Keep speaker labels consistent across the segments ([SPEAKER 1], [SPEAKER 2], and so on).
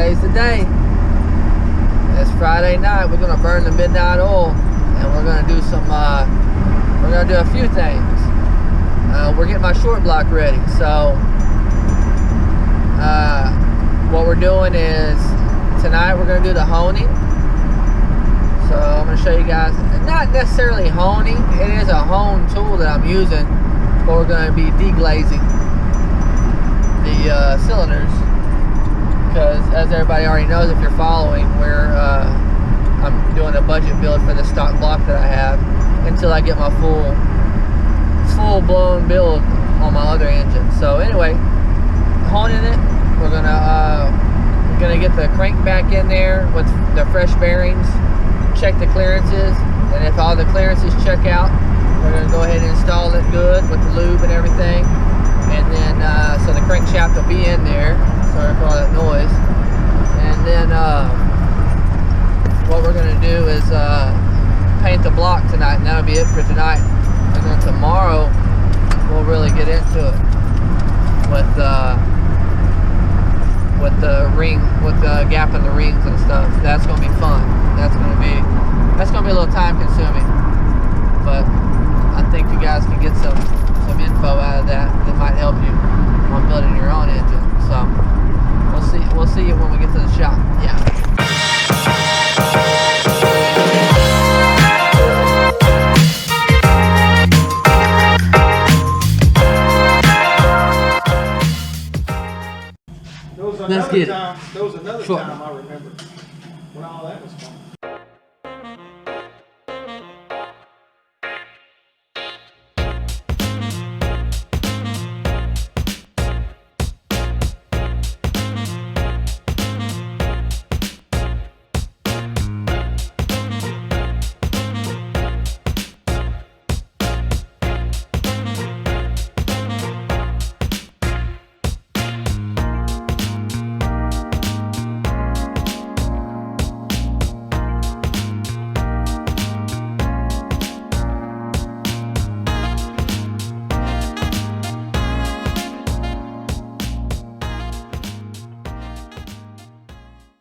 [SPEAKER 1] Today's the day. It's Friday night. We're gonna burn the midnight oil, and we're gonna do some. We're gonna do a few things. We're getting my short block ready. So what we're doing is tonight we're gonna do the honing. So I'm gonna show you guys. Not necessarily honing. It is a hone tool that I'm using, but we're gonna be deglazing the cylinders. Because as everybody already knows, if you're following, I'm doing a budget build for the stock block that I have until I get my full-blown build on my other engine. So anyway, honing it, we're gonna get the crank back in there with the fresh bearings, check the clearances, and if all the clearances check out, we're gonna go ahead and install it good with the lube and everything. And then so the crankshaft will be in there. Sorry for all that noise. And then what we're gonna do is paint the block tonight, and that'll be it for tonight. And then tomorrow we'll really get into it with the gap in the rings and stuff. That's gonna be fun. That's gonna be a little time consuming, but I think you guys can get some info out of that might help you on building your own engine. So we'll see you when we get to the shop. Yeah. Let's get it.
[SPEAKER 2] There was another time I remember when all that was fun.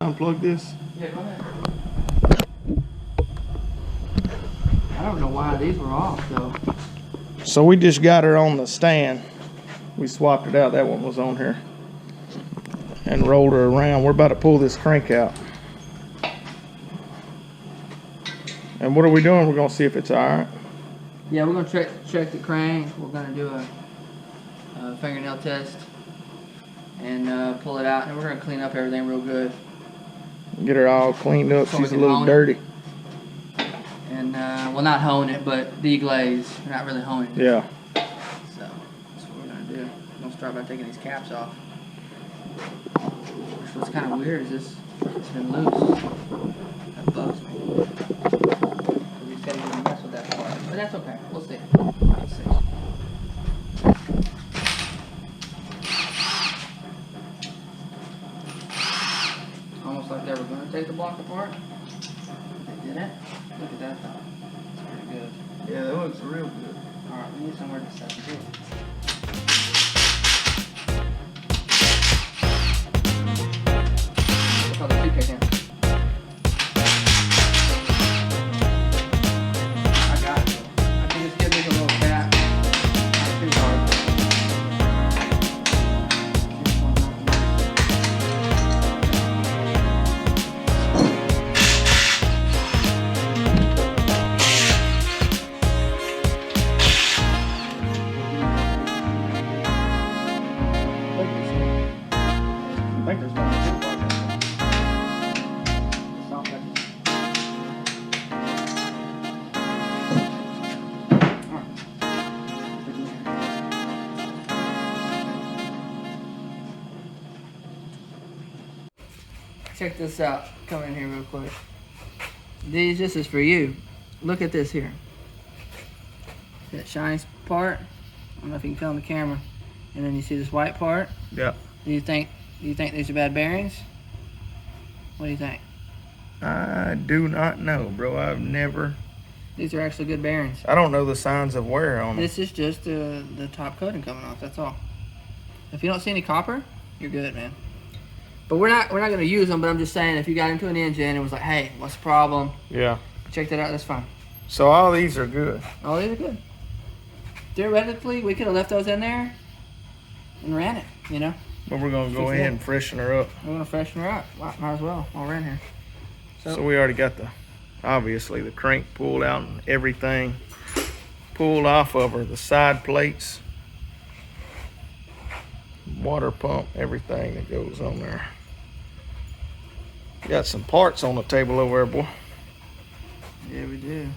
[SPEAKER 2] Unplug this.
[SPEAKER 1] Yeah, go ahead. I don't know why these were off though.
[SPEAKER 2] So we just got her on the stand. We swapped it out. That one was on here. And rolled her around. We're about to pull this crank out. And what are we doing? We're going to see if it's alright.
[SPEAKER 1] Yeah, we're going to check the crank. We're going to do a fingernail test and pull it out. And we're going to clean up everything real good.
[SPEAKER 2] Get her all cleaned up.
[SPEAKER 1] So
[SPEAKER 2] she's a little dirty.
[SPEAKER 1] And, well, not hone it, but deglaze. We're not really honing it.
[SPEAKER 2] Yeah.
[SPEAKER 1] So, that's what we're going to do. We're going to start by taking these caps off. What's kind of weird is this, it's been loose. That bugs me. We said we were going to mess with that part. But that's okay. We'll see. Let's see. Almost like they were going to take the block apart. They didn't. Look at that though. It's pretty good.
[SPEAKER 2] Yeah, that looks real good.
[SPEAKER 1] Alright, we need somewhere to set it. Look how the two kick in. I got it. I can just give this a little tap. Not too hard. Check this out. Come in here real quick. This is for you. Look at this here. That shiny part. I don't know if you can feel on the camera. And then you see this white part.
[SPEAKER 2] Yeah.
[SPEAKER 1] Do you think these are bad bearings? What do you think?
[SPEAKER 2] I do not know, bro. I've never.
[SPEAKER 1] These are actually good bearings.
[SPEAKER 2] I don't know the signs of wear on them.
[SPEAKER 1] This is just the top coating coming off. That's all. If you don't see any copper, you're good, man. But we're not gonna use them. But I'm just saying, if you got into an engine and was like, hey, what's the problem?
[SPEAKER 2] Yeah.
[SPEAKER 1] Check that out. That's fine.
[SPEAKER 2] So all these are good.
[SPEAKER 1] All these are good. Theoretically, we could have left those in there and ran it. You know.
[SPEAKER 2] But we're gonna go ahead and freshen her up.
[SPEAKER 1] We're gonna freshen her up. Might as well while we're in here.
[SPEAKER 2] So we already got obviously the crank pulled out and everything pulled off of her. The side plates, water pump, everything that goes on there. Got some parts on the table over there, boy.
[SPEAKER 1] Yeah, we do.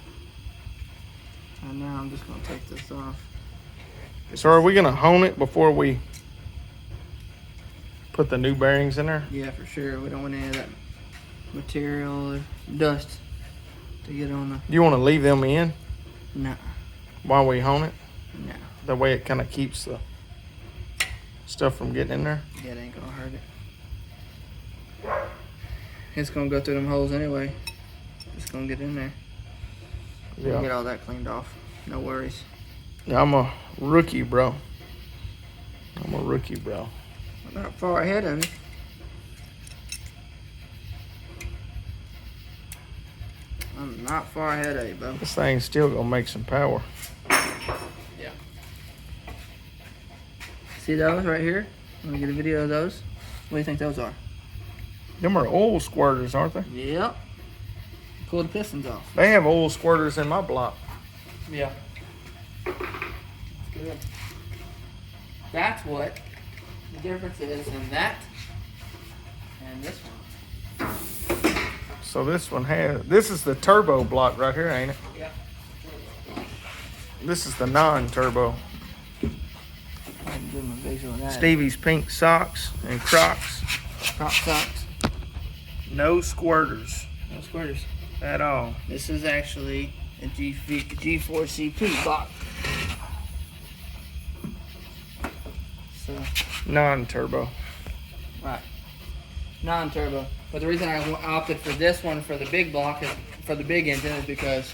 [SPEAKER 1] And now I'm just gonna take this off.
[SPEAKER 2] So are we gonna hone it before we put the new bearings in there?
[SPEAKER 1] Yeah, for sure. We don't want any of that material or dust to get on the...
[SPEAKER 2] You want to leave them in
[SPEAKER 1] No.
[SPEAKER 2] while we hone it?
[SPEAKER 1] No.
[SPEAKER 2] That way it kind of keeps the stuff from getting in there?
[SPEAKER 1] Yeah, it ain't gonna hurt it. It's gonna go through them holes anyway. It's gonna get in there. We'll
[SPEAKER 2] Yeah.
[SPEAKER 1] get all that cleaned off. No worries.
[SPEAKER 2] Yeah, I'm a rookie, bro. I'm a rookie, bro.
[SPEAKER 1] I'm not far ahead of you. I'm not far ahead of you, bro.
[SPEAKER 2] This thing's still gonna make some power.
[SPEAKER 1] Yeah. See those right here? Let me get a video of those. What do you think those are?
[SPEAKER 2] Them are oil squirters, aren't they?
[SPEAKER 1] Yep. Pull the pistons off.
[SPEAKER 2] They have oil squirters in my block.
[SPEAKER 1] Yeah. That's good. That's what the difference is in that and this one.
[SPEAKER 2] So this is the turbo block right here, ain't it?
[SPEAKER 1] Yeah.
[SPEAKER 2] This is the non-turbo.
[SPEAKER 1] I can do my visual on that.
[SPEAKER 2] Stevie's pink socks and Crocs.
[SPEAKER 1] Crop socks.
[SPEAKER 2] No squirters
[SPEAKER 1] No squirters.
[SPEAKER 2] at all.
[SPEAKER 1] This is actually a G4CP block. So,
[SPEAKER 2] Non-turbo.
[SPEAKER 1] right. Non-turbo. But the reason I opted for this one for the big block, for the big engine, is because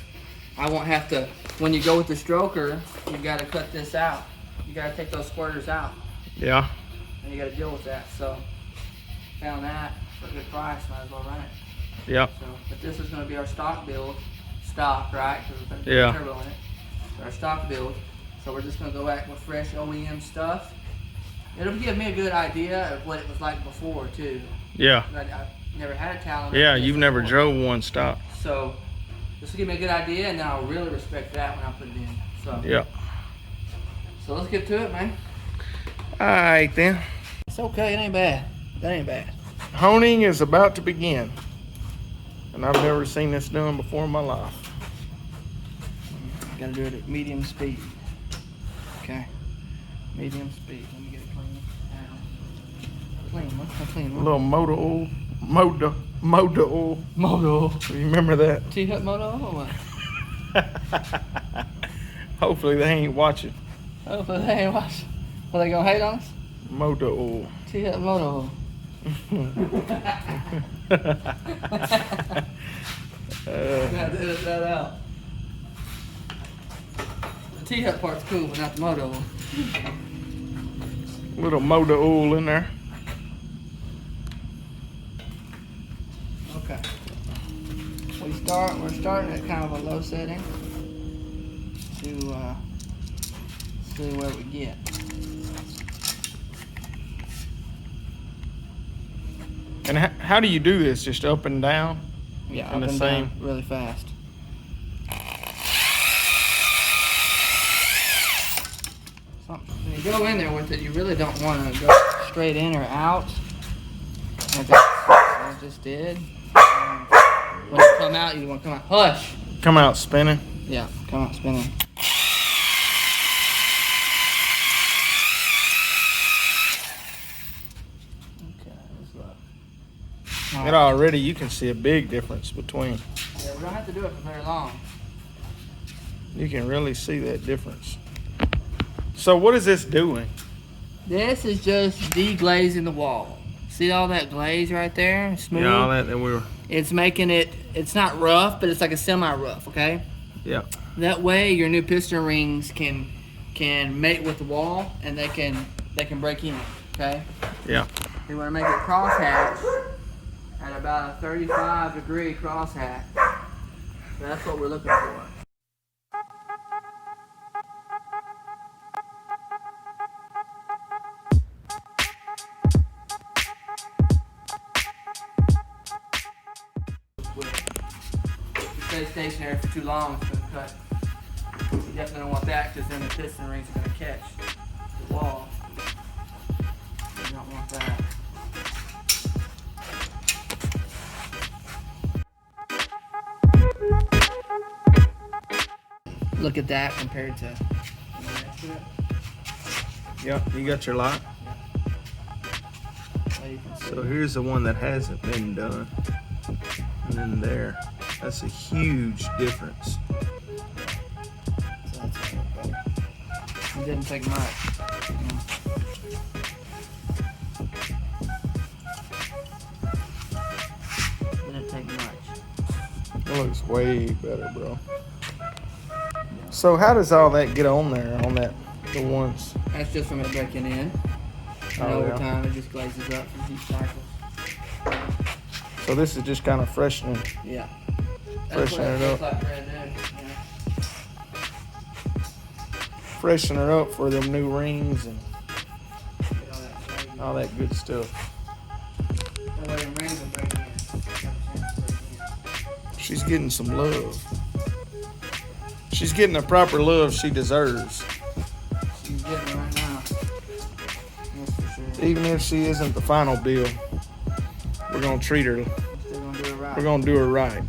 [SPEAKER 1] I won't have to, when you go with the stroker, you got to cut this out. You got to take those squirters out.
[SPEAKER 2] Yeah.
[SPEAKER 1] And you got to deal with that. So, found that for a good price. Might as well run it.
[SPEAKER 2] Yep.
[SPEAKER 1] So, but this is going to be our stock build. Stock, right? Because there's
[SPEAKER 2] Yeah.
[SPEAKER 1] turbo in it. So our stock build. So we're just going to go back with fresh OEM stuff. It'll give me a good idea of what it was like before, too.
[SPEAKER 2] Yeah.
[SPEAKER 1] I've never had a Talon.
[SPEAKER 2] Yeah, you've never drove one stock.
[SPEAKER 1] So this will give me a good idea, and then I'll really respect that when I put it in. So
[SPEAKER 2] Yeah.
[SPEAKER 1] So let's get to it, man.
[SPEAKER 2] All right, then.
[SPEAKER 1] It's okay. It ain't bad. That ain't bad.
[SPEAKER 2] Honing is about to begin. And I've never seen this done before in my life.
[SPEAKER 1] Got to do it at medium speed. Okay. Medium speed. Let me get it clean. Clean. What's my clean
[SPEAKER 2] A
[SPEAKER 1] one?
[SPEAKER 2] little motor oil. Motor oil.
[SPEAKER 1] Moto.
[SPEAKER 2] You remember that?
[SPEAKER 1] T-Hut Moto or what?
[SPEAKER 2] Hopefully they ain't watching.
[SPEAKER 1] Oh, but they ain't watching. Well, they gonna hate on us?
[SPEAKER 2] Motor oil.
[SPEAKER 1] T-Hut Moto. Gotta edit that out. The T-Hut part's cool, but not the Moto.
[SPEAKER 2] Little motor oil in there.
[SPEAKER 1] Okay. We're starting at kind of a low setting to see where we get.
[SPEAKER 2] And how do you do this? Just up and down?
[SPEAKER 1] Yeah,
[SPEAKER 2] And
[SPEAKER 1] up
[SPEAKER 2] the
[SPEAKER 1] and
[SPEAKER 2] same.
[SPEAKER 1] down really fast. When you go in there with it, you really don't want to go straight in or out. Like I just did. When you come out, you want to come out. Hush!
[SPEAKER 2] Come out spinning.
[SPEAKER 1] Yeah, come out spinning. Okay, let's look.
[SPEAKER 2] And already you can see a big difference between.
[SPEAKER 1] Yeah, we don't have to do it for very long.
[SPEAKER 2] You can really see that difference. So what is this doing?
[SPEAKER 1] This is just deglazing the wall. See all that glaze right there? Smooth?
[SPEAKER 2] Yeah, all that we were.
[SPEAKER 1] It's making it, it's not rough, but it's like a semi-rough, okay?
[SPEAKER 2] Yeah.
[SPEAKER 1] That way your new piston rings can mate with the wall and they can break in, okay?
[SPEAKER 2] Yeah.
[SPEAKER 1] You want to make it crosshatch at about a 35-degree crosshatch. So that's what we're looking for. If you stay stationary for too long, it's going to cut. You definitely don't want that because then the piston rings are going to catch the wall. You don't want that. Look at that compared to the rest of it.
[SPEAKER 2] Yep, you got your lot. So here's the one that hasn't been done. And then there. That's a huge difference.
[SPEAKER 1] So that's a little better. It didn't take much. Didn't take much.
[SPEAKER 2] It looks way better, bro. So how does all that get on there, on that, the ones?
[SPEAKER 1] That's just from it breaking in. And over time it just glazes up from heat cycles.
[SPEAKER 2] So this is just kind of freshening.
[SPEAKER 1] Yeah.
[SPEAKER 2] Freshen it up.
[SPEAKER 1] Like brand new. Yeah.
[SPEAKER 2] Freshen it up for them new rings and
[SPEAKER 1] Get all that shiny.
[SPEAKER 2] all that good stuff.
[SPEAKER 1] That way the rings will break in. Have a chance to break in.
[SPEAKER 2] She's getting some love. She's getting the proper love she deserves.
[SPEAKER 1] She's getting it right now. That's for sure.
[SPEAKER 2] Even if she isn't the final deal, we're gonna treat her.
[SPEAKER 1] We're still gonna do it right.
[SPEAKER 2] We're gonna do her right.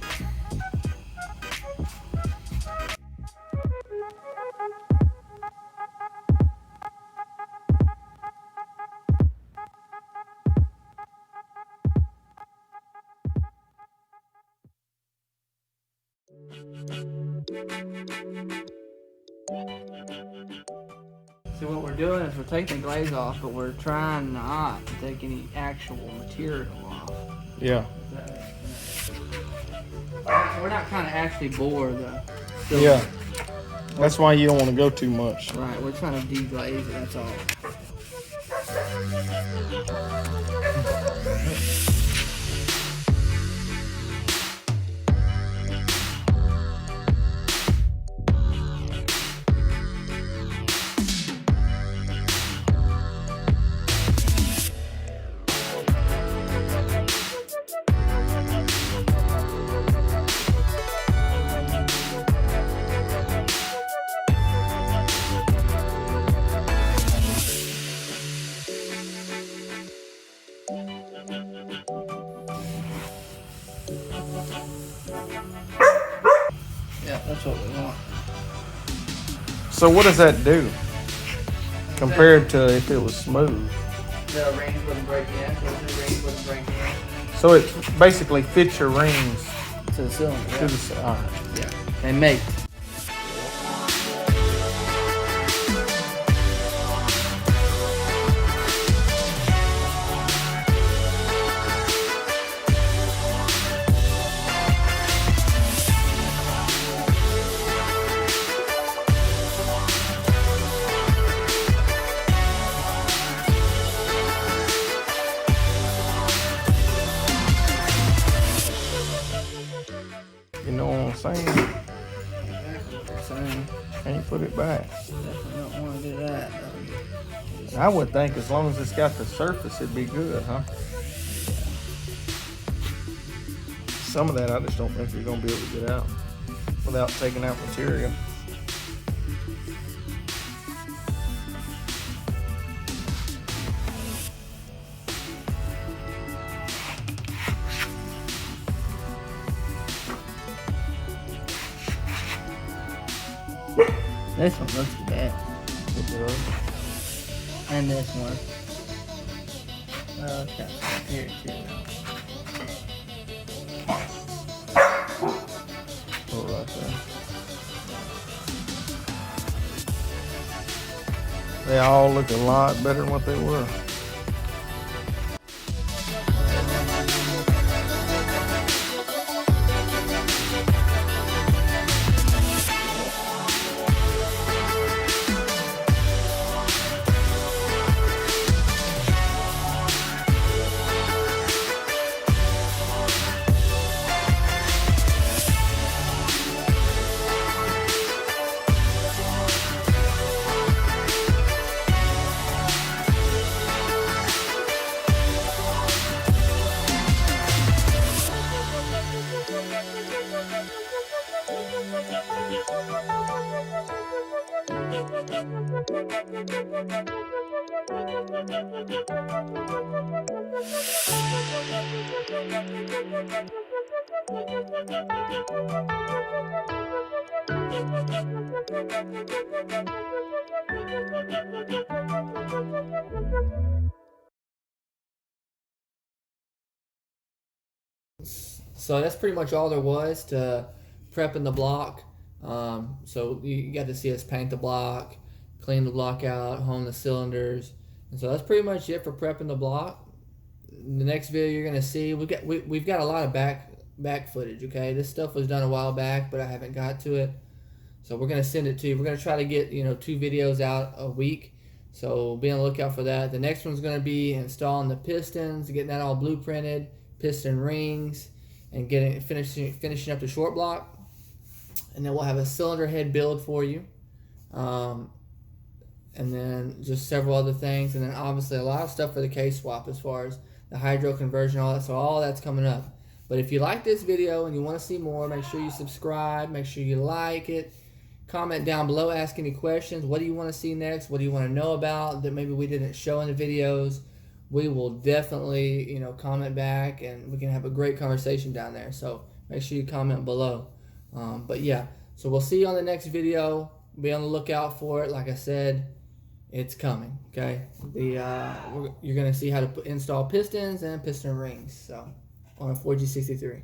[SPEAKER 1] See, what we're doing is we're taking the glaze off, but we're trying not to take any actual material off.
[SPEAKER 2] Yeah.
[SPEAKER 1] We're not trying to actually bore the silver.
[SPEAKER 2] Yeah. That's why you don't want to go too much.
[SPEAKER 1] Right, we're trying to deglaze it, that's all. Yeah, that's what we want.
[SPEAKER 2] So what does that do compared to if it was smooth?
[SPEAKER 1] The rings wouldn't break in, so the rings wouldn't break in.
[SPEAKER 2] So it basically fits your rings
[SPEAKER 1] To the cylinder,
[SPEAKER 2] to
[SPEAKER 1] yeah.
[SPEAKER 2] the side.
[SPEAKER 1] Yeah, they mate.
[SPEAKER 2] You know what I'm saying?
[SPEAKER 1] Exactly what they're saying.
[SPEAKER 2] Can't put it back.
[SPEAKER 1] Definitely don't want to do that. Though.
[SPEAKER 2] I would think as long as it's got the surface, it'd be good, huh? Some of that I just don't think you're gonna be able to get out without taking out material.
[SPEAKER 1] This one looks bad. And this one. Okay, here too.
[SPEAKER 2] Oh, right there. They all look a lot better than what they were.
[SPEAKER 1] So that's pretty much all there was to prepping the block. So you got to see us paint the block, clean the block out, hone the cylinders, and so that's pretty much it for prepping the block. The next video you're gonna see, we've got a lot of back footage. Okay, this stuff was done a while back, but I haven't got to it. So we're gonna send it to you. We're gonna try to get 2 videos out a week. So be on the lookout for that. The next one's gonna be installing the pistons, getting that all blueprinted, piston rings, and finishing up the short block. And then we'll have a cylinder head build for you. And then just several other things. And then obviously a lot of stuff for the case swap as far as the hydro conversion, all that. So all that's coming up. But if you like this video and you want to see more, make sure you subscribe. Make sure you like it. Comment down below, ask any questions. What do you want to see next? What do you want to know about that maybe we didn't show in the videos? We will definitely, comment back, and we can have a great conversation down there. So make sure you comment below. But yeah, so we'll see you on the next video. Be on the lookout for it. Like I said, it's coming. Okay, you're gonna see how to install pistons and piston rings. So on a 4G63.